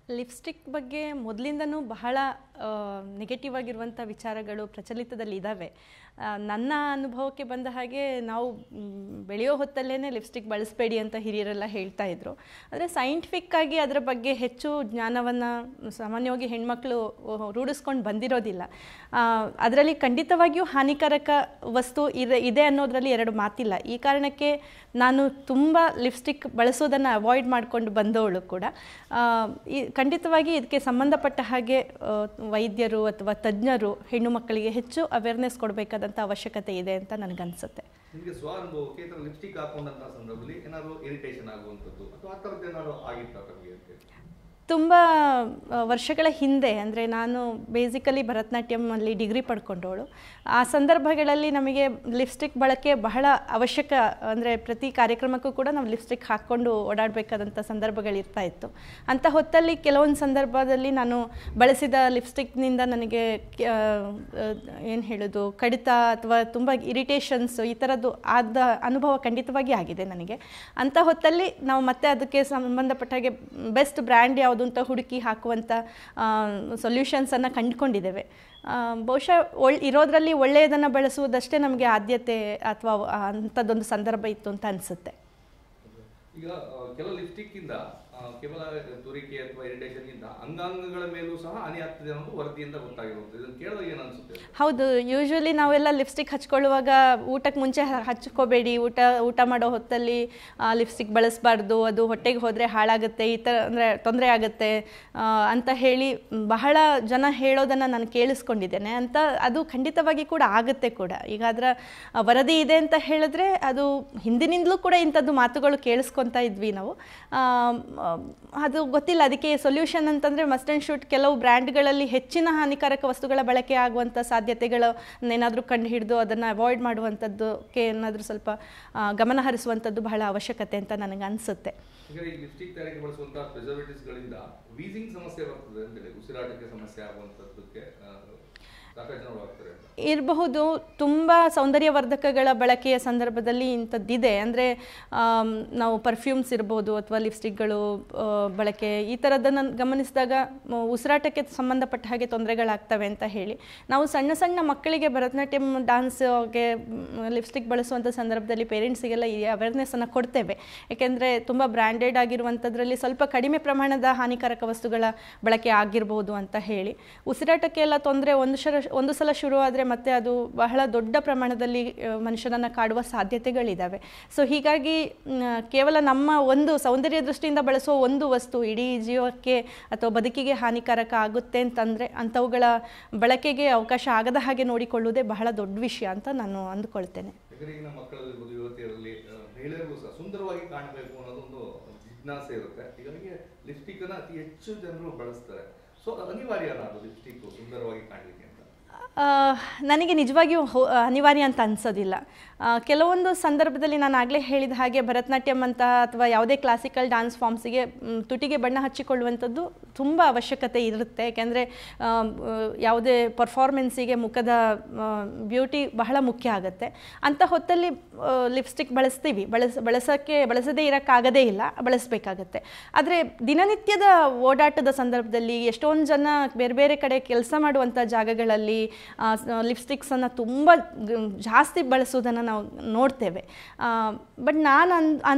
Lipstick ಬಗ್ಗೆ ಮೊದಲಿಂದನೂ ಬಹಳ ನೆಗೆಟಿವ್ ಆಗಿರುವಂಥ ವಿಚಾರಗಳು ಪ್ರಚಲಿತದಲ್ಲಿ ಇದ್ದಾವೆ. ನನ್ನ ಅನುಭವಕ್ಕೆ ಬಂದ ಹಾಗೆ ನಾವು ಬೆಳೆಯೋ ಹೊತ್ತಲ್ಲೇ ಲಿಪ್ಸ್ಟಿಕ್ ಬಳಸಬೇಡಿ ಅಂತ ಹಿರಿಯರೆಲ್ಲ ಹೇಳ್ತಾ ಇದ್ರು. ಆದರೆ ಸೈಂಟಿಫಿಕ್ಕಾಗಿ ಅದರ ಬಗ್ಗೆ ಹೆಚ್ಚು ಜ್ಞಾನವನ್ನು ಸಾಮಾನ್ಯವಾಗಿ ಹೆಣ್ಮಕ್ಳು ರೂಢಿಸ್ಕೊಂಡು ಬಂದಿರೋದಿಲ್ಲ. ಅದರಲ್ಲಿ ಖಂಡಿತವಾಗಿಯೂ ಹಾನಿಕಾರಕ ವಸ್ತು ಇದೆ ಅನ್ನೋದರಲ್ಲಿ ಎರಡು ಮಾತಿಲ್ಲ. ಈ ಕಾರಣಕ್ಕೆ ನಾನು ತುಂಬ ಲಿಪ್ಸ್ಟಿಕ್ ಬಳಸೋದನ್ನು ಅವಾಯ್ಡ್ ಮಾಡಿಕೊಂಡು ಬಂದವಳು ಕೂಡ. ಖಂಡಿತವಾಗಿ ಇದಕ್ಕೆ ಸಂಬಂಧಪಟ್ಟ ಹಾಗೆ ವೈದ್ಯರು ಅಥವಾ ತಜ್ಞರು ಹೆಣ್ಣು ಮಕ್ಕಳಿಗೆ ಹೆಚ್ಚು ಅವೇರ್ನೆಸ್ ಕೊಡಬೇಕಾದಂಥ ಅವಶ್ಯಕತೆ ಇದೆ ಅಂತ ನನಗನ್ಸುತ್ತೆ. ನಿಮಗೆ ಸ್ವ ಅನುಭವಕ್ಕೆ ಈ ಥರ ಲಿಪ್ಸ್ಟಿಕ್ ಹಾಕೊಂಡಂಥ ಸಂದರ್ಭದಲ್ಲಿ ಏನಾದರೂ ಇರಿಟೇಷನ್ ಆಗುವಂಥದ್ದು ಅಥವಾ ಆ ಥರದ್ದು ಏನಾದರೂ ಆಗಿತ್ತಾ ತಮಗೆ? ತುಂಬ ವರ್ಷಗಳ ಹಿಂದೆ, ಅಂದರೆ ನಾನು ಬೇಸಿಕಲಿ ಭರತನಾಟ್ಯಮಲ್ಲಿ ಡಿಗ್ರಿ ಪಡ್ಕೊಂಡವಳು. ಆ ಸಂದರ್ಭಗಳಲ್ಲಿ ನಮಗೆ ಲಿಪ್ಸ್ಟಿಕ್ ಬಳಕೆ ಬಹಳ ಅವಶ್ಯಕ. ಅಂದರೆ ಪ್ರತಿ ಕಾರ್ಯಕ್ರಮಕ್ಕೂ ಕೂಡ ನಾವು ಲಿಪ್ಸ್ಟಿಕ್ ಹಾಕ್ಕೊಂಡು ಓಡಾಡಬೇಕಾದಂಥ ಸಂದರ್ಭಗಳಿರ್ತಾ ಇತ್ತು. ಅಂಥ ಹೊತ್ತಲ್ಲಿ ಕೆಲವೊಂದು ಸಂದರ್ಭದಲ್ಲಿ ನಾನು ಬಳಸಿದ ಲಿಪ್ಸ್ಟಿಕ್ನಿಂದ ನನಗೆ ಏನು ಹೇಳೋದು, ಕಡಿತ ಅಥವಾ ತುಂಬ ಇರಿಟೇಷನ್ಸ್ ಈ ಥರದ್ದು ಆದ ಅನುಭವ ಖಂಡಿತವಾಗಿ ಆಗಿದೆ ನನಗೆ. ಅಂಥ ಹೊತ್ತಲ್ಲಿ ನಾವು ಮತ್ತೆ ಅದಕ್ಕೆ ಸಂಬಂಧಪಟ್ಟ ಹಾಗೆ ಬೆಸ್ಟ್ ಬ್ರ್ಯಾಂಡ್ ಯಾವುದು ಅಂತ ಹುಡುಕಿ ಹಾಕುವಂಥ ಸೊಲ್ಯೂಷನ್ಸನ್ನು ಕಂಡುಕೊಂಡಿದ್ದೇವೆ. ಬಹುಶಃ ಇರೋದರಲ್ಲಿ ಒಳ್ಳೆಯದನ್ನು ಬಳಸುವುದಷ್ಟೇ ನಮಗೆ ಆದ್ಯತೆ ಅಥವಾ ಅಂಥದ್ದೊಂದು ಸಂದರ್ಭ ಇತ್ತು ಅಂತ ಅನಿಸುತ್ತೆ. ಈಗ ಕೆಲವು ಲಿಪ್ಸ್ಟಿಕ್ಕಿಂದ ಕೇವಲ ತುರಿಕೆ ಅಥವಾ ಇರಿಟೇಷನ್ ಇಂದ ಅಂಗಾಂಗಗಳ ಮೇಲೂ ಸಹ ಹಾನಿ ಆಗ್ತದೆ ಅನ್ನೋದು ವರದಿಯಿಂದ ಗೊತ್ತಾಗಿರುತ್ತೆ. ಇದನ್ನು ಕೇಳಿದಾಗ ಏನು ಅನಿಸುತ್ತೆ? ಹೌದು, ಯೂಶ್ವಲಿ ನಾವೆಲ್ಲ ಲಿಪ್ಸ್ಟಿಕ್ ಹಚ್ಕೊಳ್ಳುವಾಗ ಊಟಕ್ಕೆ ಮುಂಚೆ ಹಚ್ಕೋಬೇಡಿ, ಊಟ ಮಾಡೋ ಹೊತ್ತಲ್ಲಿ ಲಿಪ್ಸ್ಟಿಕ್ ಬಳಸಬಾರ್ದು, ಅದು ಹೊಟ್ಟೆಗೆ ಹೋದರೆ ಹಾಳಾಗುತ್ತೆ, ಈ ಥರ ಅಂದರೆ ತೊಂದರೆ ಆಗುತ್ತೆ ಅಂತ ಹೇಳಿ ಬಹಳ ಜನ ಹೇಳೋದನ್ನು ನಾನು ಕೇಳಿಸ್ಕೊಂಡಿದ್ದೇನೆ. ಅಂತ ಅದು ಖಂಡಿತವಾಗಿ ಕೂಡ ಆಗುತ್ತೆ ಕೂಡ. ಈಗ ಅದರ ವರದಿ ಇದೆ ಅಂತ ಹೇಳಿದ್ರೆ ಅದು ಹಿಂದಿನಿಂದಲೂ ಕೂಡ ಇಂಥದ್ದು ಮಾತುಗಳು ಕೇಳಿಸ್ಕೊತಾ ಇದ್ವಿ ನಾವು. ಅದು ಗೊತ್ತಿಲ್ಲ ಅದಕ್ಕೆ ಸೊಲ್ಯೂಷನ್ ಅಂತಂದರೆ ಮಸ್ಟ್ ಆ್ಯಂಡ್ ಶುಡ್ ಕೆಲವು ಬ್ರ್ಯಾಂಡ್ಗಳಲ್ಲಿ ಹೆಚ್ಚಿನ ಹಾನಿಕಾರಕ ವಸ್ತುಗಳ ಬಳಕೆ ಆಗುವಂಥ ಸಾಧ್ಯತೆಗಳನ್ನೇನಾದರೂ ಕಂಡು ಹಿಡಿದು ಅದನ್ನು ಅವಾಯ್ಡ್ ಮಾಡುವಂಥದ್ದಕ್ಕೆ ಏನಾದರೂ ಸ್ವಲ್ಪ ಗಮನ ಹರಿಸುವಂಥದ್ದು ಬಹಳ ಅವಶ್ಯಕತೆ ಅಂತ ನನಗೆ ಅನಿಸುತ್ತೆ. ಈಗ ಈ ಲಿಪ್ಸ್ಟಿಕ್ ತಯಾರಿಕೆ ಬಳಸುವಂಥ ಪ್ರಿಸರ್ವೇಟಿವ್ಸ್ಗಳಿಂದ ವೀಸಿಂಗ್ ಸಮಸ್ಯೆ ಬರ್ತದೆ ಅಂತೇಳಿ, ಉಸಿರಾಟಕ್ಕೆ ಸಮಸ್ಯೆ ಆಗುವಂಥದ್ದಕ್ಕೆ ಇರಬಹುದು. ತುಂಬ ಸೌಂದರ್ಯವರ್ಧಕಗಳ ಬಳಕೆಯ ಸಂದರ್ಭದಲ್ಲಿ ಇಂಥದ್ದಿದೆ. ಅಂದರೆ ನಾವು ಪರ್ಫ್ಯೂಮ್ಸ್ ಇರ್ಬೋದು ಅಥವಾ ಲಿಪ್ಸ್ಟಿಕ್ಗಳು ಬಳಕೆ ಈ ಥರದ್ದನ್ನು ಗಮನಿಸಿದಾಗ ಉಸಿರಾಟಕ್ಕೆ ಸಂಬಂಧಪಟ್ಟ ಹಾಗೆ ತೊಂದರೆಗಳಾಗ್ತವೆ ಅಂತ ಹೇಳಿ ನಾವು ಸಣ್ಣ ಸಣ್ಣ ಮಕ್ಕಳಿಗೆ ಭರತನಾಟ್ಯಂ ಡ್ಯಾನ್ಸ್ಗೆ ಲಿಪ್ಸ್ಟಿಕ್ ಬಳಸುವಂಥ ಸಂದರ್ಭದಲ್ಲಿ ಪೇರೆಂಟ್ಸಿಗೆಲ್ಲ ಈ ಅವೇರ್ನೆಸ್ಸನ್ನು ಕೊಡ್ತೇವೆ. ಏಕೆಂದರೆ ತುಂಬ ಬ್ರ್ಯಾಂಡೆಡ್ ಆಗಿರುವಂಥದ್ರಲ್ಲಿ ಸ್ವಲ್ಪ ಕಡಿಮೆ ಪ್ರಮಾಣದ ಹಾನಿಕಾರಕ ವಸ್ತುಗಳ ಬಳಕೆ ಆಗಿರ್ಬೋದು ಅಂತ ಹೇಳಿ. ಉಸಿರಾಟಕ್ಕೆಲ್ಲ ತೊಂದರೆ ಒಂದು ಸಲ ಶುರುವಾದರೆ ಮತ್ತೆ ಅದು ಬಹಳ ದೊಡ್ಡ ಪ್ರಮಾಣದಲ್ಲಿ ಮನುಷ್ಯನನ್ನು ಕಾಡುವ ಸಾಧ್ಯತೆಗಳಿದ್ದಾವೆ. ಸೊ ಹೀಗಾಗಿ ಕೇವಲ ನಮ್ಮ ಒಂದು ಸೌಂದರ್ಯ ದೃಷ್ಟಿಯಿಂದ ಬಳಸುವ ಒಂದು ವಸ್ತು ಇಡೀ ಜೀವಕ್ಕೆ ಅಥವಾ ಬದುಕಿಗೆ ಹಾನಿಕಾರಕ ಆಗುತ್ತೆ ಅಂತಂದರೆ ಅಂಥವುಗಳ ಬಳಕೆಗೆ ಅವಕಾಶ ಆಗದ ಹಾಗೆ ನೋಡಿಕೊಳ್ಳುವುದೇ ಬಹಳ ದೊಡ್ಡ ವಿಷಯ ಅಂತ ನಾನು ಅಂದುಕೊಳ್ತೇನೆ. ಸುಂದರವಾಗಿ ಕಾಣಬೇಕು ಅನ್ನೋದೊಂದು ಜಿಜ್ಞಾಸೆ ಇರುತ್ತೆ. ಹೀಗಾಗಿ ಲಿಪ್ಸ್ಟಿಕ್ ಅನ್ನು ಅತಿ ಹೆಚ್ಚು ಜನರು ಬಳಸ್ತಾರೆ. ಸೊ ಅನಿವಾರ್ಯ ಅದು ಲಿಪ್ಸ್ಟಿಕ್ ಸುಂದರವಾಗಿ ಕಾಣಲಿಕ್ಕೆ ಅಂತ ನನಗೆ ನಿಜವಾಗಿಯೂ ಅನಿವಾರ್ಯ ಅಂತ ಅನಿಸೋದಿಲ್ಲ. ಕೆಲವೊಂದು ಸಂದರ್ಭದಲ್ಲಿ ನಾನು ಆಗಲೇ ಹೇಳಿದ ಹಾಗೆ ಭರತನಾಟ್ಯಂ ಅಂತ ಅಥವಾ ಯಾವುದೇ ಕ್ಲಾಸಿಕಲ್ ಡ್ಯಾನ್ಸ್ ಫಾರ್ಮ್ಸಿಗೆ ತುಟಿಗೆ ಬಣ್ಣ ಹಚ್ಚಿಕೊಳ್ಳುವಂಥದ್ದು ತುಂಬ ಅವಶ್ಯಕತೆ ಇರುತ್ತೆ. ಏಕೆಂದರೆ ಯಾವುದೇ ಪರ್ಫಾರ್ಮೆನ್ಸಿಗೆ ಮುಖದ ಬ್ಯೂಟಿ ಬಹಳ ಮುಖ್ಯ ಆಗುತ್ತೆ. ಅಂಥ ಹೊತ್ತಲ್ಲಿ ಲಿಪ್ಸ್ಟಿಕ್ ಬಳಸ್ತೀವಿ, ಬಳಸದೇ ಇರೋಕ್ಕಾಗದೇ ಇಲ್ಲ, ಬಳಸಬೇಕಾಗತ್ತೆ. ಆದರೆ ದಿನನಿತ್ಯದ ಓಡಾಟದ ಸಂದರ್ಭದಲ್ಲಿ ಎಷ್ಟೊಂದು ಜನ ಬೇರೆ ಬೇರೆ ಕಡೆ ಕೆಲಸ ಮಾಡುವಂಥ ಜಾಗಗಳಲ್ಲಿ ಲಿಪ್ಸ್ಟಿಕ್ಸನ್ನು ತುಂಬ ಜಾಸ್ತಿ ಬಳಸೋದನ್ನು ನಾವು ನೋಡ್ತೇವೆ. ಬಟ್ ನಾನು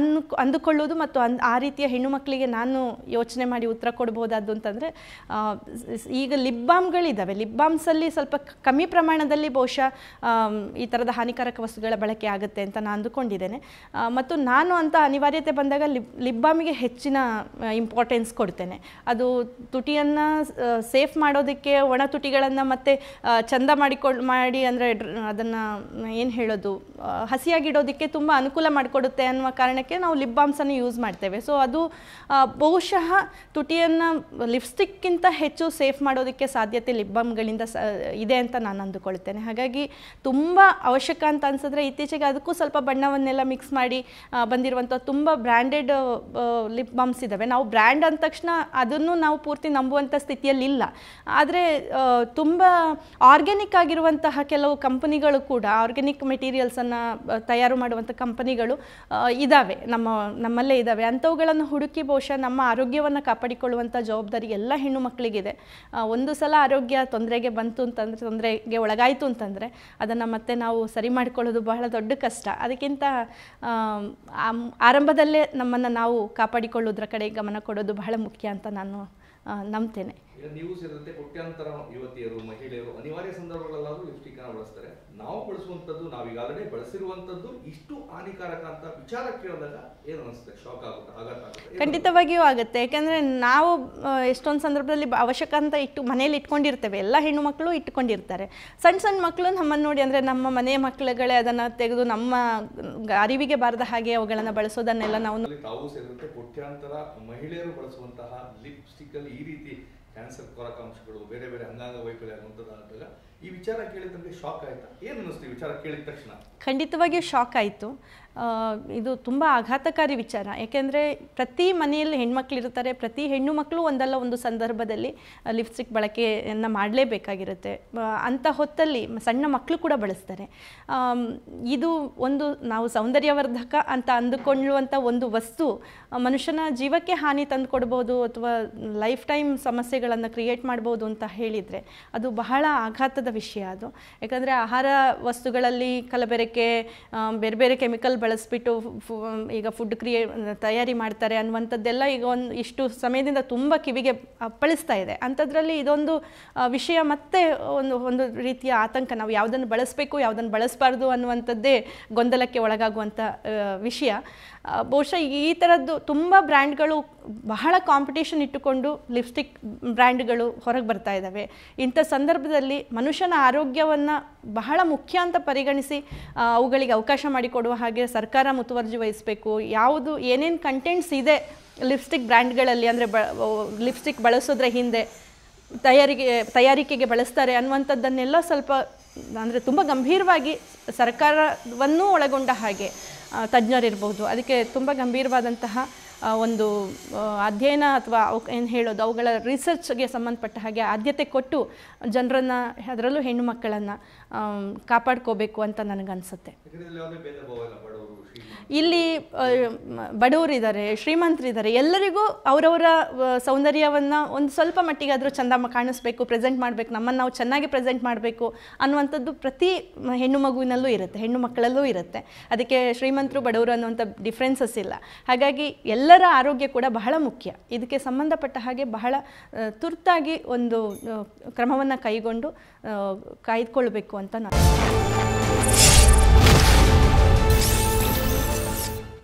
ಅಂದುಕೊಳ್ಳೋದು ಮತ್ತು ಆ ರೀತಿಯ ಹೆಣ್ಣು ಮಕ್ಕಳಿಗೆ ನಾನು ಯೋಚನೆ ಮಾಡಿ ಉತ್ತರ ಕೊಡ್ಬೋದಾದ್ದು ಅಂತಂದರೆ, ಈಗ ಲಿಪ್ ಬಾಮ್ಗಳಿದ್ದಾವೆ. ಲಿಪ್ ಬಾಮ್ಸಲ್ಲಿ ಸ್ವಲ್ಪ ಕಮ್ಮಿ ಪ್ರಮಾಣದಲ್ಲಿ ಬಹುಶಃ ಈ ಥರದ ಹಾನಿಕಾರಕ ವಸ್ತುಗಳ ಬಳಕೆ ಆಗುತ್ತೆ ಅಂತ ನಾನು ಅಂದುಕೊಂಡಿದ್ದೇನೆ. ಮತ್ತು ನಾನು ಅಂತ ಅನಿವಾರ್ಯತೆ ಬಂದಾಗ ಲಿಪ್ ಬಾಮಿಗೆ ಹೆಚ್ಚಿನ ಇಂಪಾರ್ಟೆನ್ಸ್ ಕೊಡ್ತೇನೆ. ಅದು ತುಟಿಯನ್ನು ಸೇಫ್ ಮಾಡೋದಕ್ಕೆ ಒಣ ತುಟಿಗಳನ್ನು ಮತ್ತು ಚಂದ ಮಾಡಿ ಅಂದರೆ ಅದನ್ನು ಏನು ಹೇಳೋದು, ಹಸಿಯಾಗಿಡೋದಕ್ಕೆ ತುಂಬ ಅನುಕೂಲ ಮಾಡಿಕೊಡುತ್ತೆ ಅನ್ನುವ ಕಾರಣಕ್ಕೆ ನಾವು ಲಿಪ್ ಬಾಮ್ಸನ್ನು ಯೂಸ್ ಮಾಡ್ತೇವೆ. ಸೊ ಅದು ಬಹುಶಃ ತುಟಿಯನ್ನು ಲಿಪ್ಸ್ಟಿಕ್ಕಿಂತ ಹೆಚ್ಚು ಸೇಫ್ ಮಾಡೋದಕ್ಕೆ ಸಾಧ್ಯತೆ ಲಿಪ್ ಬಾಮ್ಗಳಿಂದ ಇದೆ ಅಂತ ನಾನು ಅಂದುಕೊಳ್ತೇನೆ. ಹಾಗಾಗಿ ತುಂಬ ಅವಶ್ಯಕ ಅಂತ ಅನಿಸಿದ್ರೆ ಇತ್ತೀಚೆಗೆ ಅದಕ್ಕೂ ಸ್ವಲ್ಪ ಬಣ್ಣವನ್ನೆಲ್ಲ ಮಿಕ್ಸ್ ಮಾಡಿ ಬಂದಿರುವಂಥ ತುಂಬ ಬ್ರ್ಯಾಂಡೆಡ್ ಲಿಪ್ ಬಾಮ್ಸ್ ಇದ್ದಾವೆ. ನಾವು ಬ್ರ್ಯಾಂಡ್ ಅಂದ ತಕ್ಷಣ ಅದನ್ನು ನಾವು ಪೂರ್ತಿ ನಂಬುವಂಥ ಸ್ಥಿತಿಯಲ್ಲಿ ಇಲ್ಲ. ಆದರೆ ತುಂಬ ಆರ್ಗ್ಯಾನಿಕ್ ಆಗಿರುವಂತಹ ಕೆಲವು ಕಂಪನಿಗಳು ಕೂಡ ಆರ್ಗ್ಯಾನಿಕ್ ಮೆಟೀರಿಯಲ್ಸನ್ನು ತಯಾರು ಮಾಡುವಂಥ ಕಂಪನಿಗಳು ಇದ್ದಾವೆ, ನಮ್ಮಲ್ಲೇ ಇದ್ದಾವೆ. ಅಂಥವುಗಳನ್ನು ಹುಡುಕಿ ಬಹುಶಃ ನಮ್ಮ ಆರೋಗ್ಯವನ್ನು ಕಾಪಾಡಿಕೊಳ್ಳುವಂಥ ಜವಾಬ್ದಾರಿ ಎಲ್ಲ ಹೆಣ್ಣು ಮಕ್ಕಳಿಗಿದೆ. ಒಂದು ಸಲ ಆರೋಗ್ಯ ತೊಂದರೆಗೆ ಬಂತು ಅಂತಂದರೆ, ತೊಂದರೆಗೆ ಒಳಗಾಯಿತು ಅಂತಂದರೆ ಅದನ್ನು ಮತ್ತೆ ನಾವು ಸರಿ ಮಾಡಿಕೊಳ್ಳೋದು ಬಹಳ ದೊಡ್ಡ ಕಷ್ಟ. ಅದಕ್ಕಿಂತ ಆರಂಭದಲ್ಲೇ ನಮ್ಮನ್ನು ನಾವು ಕಾಪಾಡಿಕೊಳ್ಳೋದ್ರ ಕಡೆ ಗಮನ ಕೊಡೋದು ಬಹಳ ಮುಖ್ಯ ಅಂತ ನಾನು ನಂಬ್ತೇನೆ. ಈಗ ನೀವು ಸೇರಿದಂತೆ ಕೋಟ್ಯಾಂತರ ಯುವತಿಯರು, ಮಹಿಳೆಯರು ಅನಿವಾರ್ಯ ಸಂದರ್ಭಗಳಲ್ಲಾದರೂ ಲಿಪ್ಸ್ಟಿಕ್ ಅನ್ನು ಬಳಸ್ತಾರೆ. ನಾವು ಬಳಸುವಂಥದ್ದು, ನಾವೀಗ ಆಲ್ರೆಡಿ ಬಳಸಿರುವಂಥದ್ದು ಇಷ್ಟು ಹಾನಿಕಾರಕ ಅಂತ ವಿಚಾರ ಕೇಳಿದಾಗ ಏನು ಅನಿಸುತ್ತೆ? ಶಾಕ್ ಆಗುತ್ತೆ, ಆಘಾತ ಆಗುತ್ತೆ? ಖಂಡಿತವಾಗಿಯೂ ಆಗುತ್ತೆ. ಯಾಕೆಂದರೆ ನಾವು ಎಷ್ಟೊಂದು ಸಂದರ್ಭದಲ್ಲಿ ಅವಶ್ಯಕ ಅಂತ ಮನೇಲಿ ಇಟ್ಕೊಂಡಿರ್ತೇವೆ, ಎಲ್ಲ ಹೆಣ್ಣು ಮಕ್ಕಳು ಇಟ್ಕೊಂಡಿರ್ತಾರೆ. ಸಣ್ಣ ಸಣ್ಣ ಮಕ್ಕಳು ನಮ್ಮನ್ನು ನೋಡಿ, ಅಂದರೆ ನಮ್ಮ ಮನೆಯ ಮಕ್ಕಳುಗಳೇ ಅದನ್ನು ತೆಗೆದು ನಮ್ಮ ಅರಿವಿಗೆ ಬಾರದ ಹಾಗೆ ಅವುಗಳನ್ನು ಬಳಸೋದನ್ನೆಲ್ಲ ನಾವು ತಾವು ಸೇರಿದಂತೆ ಕೋಟ್ಯಾಂತರ ಮಹಿಳೆಯರು ಬಳಸುವಂತಹ ಲಿಪ್ಸ್ಟಿಕ್ ಅಲ್ಲಿ ಈ ರೀತಿ ಕ್ಯಾನ್ಸರ್ ಕೊರಕಾಂಶಗಳು, ಬೇರೆ ಬೇರೆ ಅಂಗಾಂಗ ವೈಫಲ್ಯ ಅನ್ನುವಂಥದ್ದಾದಾಗ ಈ ವಿಚಾರ ಕೇಳಿದ ನಮಗೆ ಶಾಕ್ ಆಯ್ತಾ? ಏನು ಅನ್ನಿಸ್ತು ಈ ವಿಚಾರ ಕೇಳಿದ ತಕ್ಷಣ? ಖಂಡಿತವಾಗಿಯೂ ಶಾಕ್ ಆಯಿತು. ಇದು ತುಂಬ ಆಘಾತಕಾರಿ ವಿಚಾರ. ಏಕೆಂದರೆ ಪ್ರತಿ ಮನೆಯಲ್ಲಿ ಹೆಣ್ಮಕ್ಳಿರ್ತಾರೆ, ಪ್ರತಿ ಹೆಣ್ಣು ಮಕ್ಕಳು ಒಂದಲ್ಲ ಒಂದು ಸಂದರ್ಭದಲ್ಲಿ ಲಿಪ್ಸ್ಟಿಕ್ ಬಳಕೆಯನ್ನು ಮಾಡಲೇಬೇಕಾಗಿರುತ್ತೆ. ಅಂಥ ಹೊತ್ತಲ್ಲಿ ಸಣ್ಣ ಮಕ್ಕಳು ಕೂಡ ಬಳಸ್ತಾರೆ. ಇದು ಒಂದು ನಾವು ಸೌಂದರ್ಯವರ್ಧಕ ಅಂತ ಅಂದುಕೊಳ್ಳುವಂಥ ಒಂದು ವಸ್ತು ಮನುಷ್ಯನ ಜೀವಕ್ಕೆ ಹಾನಿ ತಂದು ಕೊಡ್ಬೋದು ಅಥವಾ ಲೈಫ್ ಟೈಮ್ ಸಮಸ್ಯೆಗಳನ್ನು ಕ್ರಿಯೇಟ್ ಮಾಡ್ಬೋದು ಅಂತ ಹೇಳಿದರೆ ಅದು ಬಹಳ ಆಘಾತದ ವಿಷಯ. ಅದು ಯಾಕಂದರೆ ಆಹಾರ ವಸ್ತುಗಳಲ್ಲಿ ಕಲಬೆರಕೆ, ಬೇರೆ ಬೇರೆ ಕೆಮಿಕಲ್ ಬಳಸಿಬಿಟ್ಟು ಈಗ ಫುಡ್ ತಯಾರಿ ಮಾಡ್ತಾರೆ ಅನ್ನುವಂಥದ್ದೆಲ್ಲ ಈಗ ಇಷ್ಟು ಸಮಯದಿಂದ ತುಂಬ ಕಿವಿಗೆ ಅಪ್ಪಳಿಸ್ತಾ ಇದೆ. ಅಂಥದ್ರಲ್ಲಿ ಇದೊಂದು ವಿಷಯ ಮತ್ತೆ ಒಂದು ರೀತಿಯ ಆತಂಕ. ನಾವು ಯಾವುದನ್ನು ಬಳಸಬೇಕು, ಯಾವುದನ್ನು ಬಳಸಬಾರ್ದು ಅನ್ನುವಂಥದ್ದೇ ಗೊಂದಲಕ್ಕೆ ಒಳಗಾಗುವಂಥ ವಿಷಯ. ಬಹುಶಃ ಈ ಥರದ್ದು ತುಂಬ ಬ್ರ್ಯಾಂಡ್ಗಳು ಬಹಳ ಕಾಂಪಿಟೇಷನ್ ಇಟ್ಟುಕೊಂಡು ಲಿಪ್ಸ್ಟಿಕ್ ಬ್ರ್ಯಾಂಡ್ಗಳು ಹೊರಗೆ ಬರ್ತಾ ಇದ್ದಾವೆ. ಇಂಥ ಸಂದರ್ಭದಲ್ಲಿ ಮನುಷ್ಯನ ಆರೋಗ್ಯವನ್ನು ಬಹಳ ಮುಖ್ಯ ಅಂತ ಪರಿಗಣಿಸಿ ಅವುಗಳಿಗೆ ಅವಕಾಶ ಮಾಡಿಕೊಡುವ ಹಾಗೆ ಸರ್ಕಾರ ಮುತುವರ್ಜಿ ವಹಿಸಬೇಕು. ಯಾವುದು ಏನೇನು ಕಂಟೆಂಟ್ಸ್ ಇದೆ ಲಿಪ್ಸ್ಟಿಕ್ ಬ್ರ್ಯಾಂಡ್ಗಳಲ್ಲಿ, ಅಂದರೆ ಲಿಪ್ಸ್ಟಿಕ್ ಬಳಸೋದ್ರ ಹಿಂದೆ ತಯಾರಿಕೆಗೆ ಬಳಸ್ತಾರೆ ಅನ್ನುವಂಥದ್ದನ್ನೆಲ್ಲ ಸ್ವಲ್ಪ ಅಂದರೆ ತುಂಬ ಗಂಭೀರವಾಗಿ ಸರ್ಕಾರವನ್ನೂ ಒಳಗೊಂಡ ಹಾಗೆ ತಜ್ಞರಿರ್ಬೋದು ಅದಕ್ಕೆ ತುಂಬ ಗಂಭೀರವಾದಂತಹ ಒಂದು ಅಧ್ಯಯನ ಅಥವಾ ಏನು ಹೇಳೋದು ಅವುಗಳ ರಿಸರ್ಚ್ಗೆ ಸಂಬಂಧಪಟ್ಟ ಹಾಗೆ ಆದ್ಯತೆ ಕೊಟ್ಟು ಜನರನ್ನು, ಅದರಲ್ಲೂ ಹೆಣ್ಣು ಮಕ್ಕಳನ್ನು ಕಾಪಾಡ್ಕೋಬೇಕು ಅಂತ ನನಗನ್ಸುತ್ತೆ. ಇಲ್ಲಿ ಬಡವರಿದ್ದಾರೆ, ಶ್ರೀಮಂತರಿದ್ದಾರೆ, ಎಲ್ಲರಿಗೂ ಅವರವರ ಸೌಂದರ್ಯವನ್ನು ಒಂದು ಸ್ವಲ್ಪ ಮಟ್ಟಿಗಾದರೂ ಚೆಂದ ಕಾಣಿಸ್ಬೇಕು, ಪ್ರೆಸೆಂಟ್ ಮಾಡಬೇಕು, ನಮ್ಮನ್ನು ನಾವು ಚೆನ್ನಾಗಿ ಪ್ರೆಸೆಂಟ್ ಮಾಡಬೇಕು ಅನ್ನುವಂಥದ್ದು ಪ್ರತಿ ಹೆಣ್ಣು ಮಗುವಿನಲ್ಲೂ ಇರುತ್ತೆ, ಹೆಣ್ಣು ಮಕ್ಕಳಲ್ಲೂ ಇರುತ್ತೆ. ಅದಕ್ಕೆ ಶ್ರೀಮಂತರು ಬಡವರು ಅನ್ನುವಂಥ ಡಿಫ್ರೆನ್ಸಸ್ ಇಲ್ಲ. ಹಾಗಾಗಿ ಎಲ್ಲರ ಆರೋಗ್ಯ ಕೂಡ ಬಹಳ ಮುಖ್ಯ. ಇದಕ್ಕೆ ಸಂಬಂಧಪಟ್ಟ ಹಾಗೆ ಬಹಳ ತುರ್ತಾಗಿ ಒಂದು ಕ್ರಮವನ್ನು ಕೈಗೊಂಡು ಕಾಯ್ದುಕೊಳ್ಬೇಕು ಅಂತ ನಾನು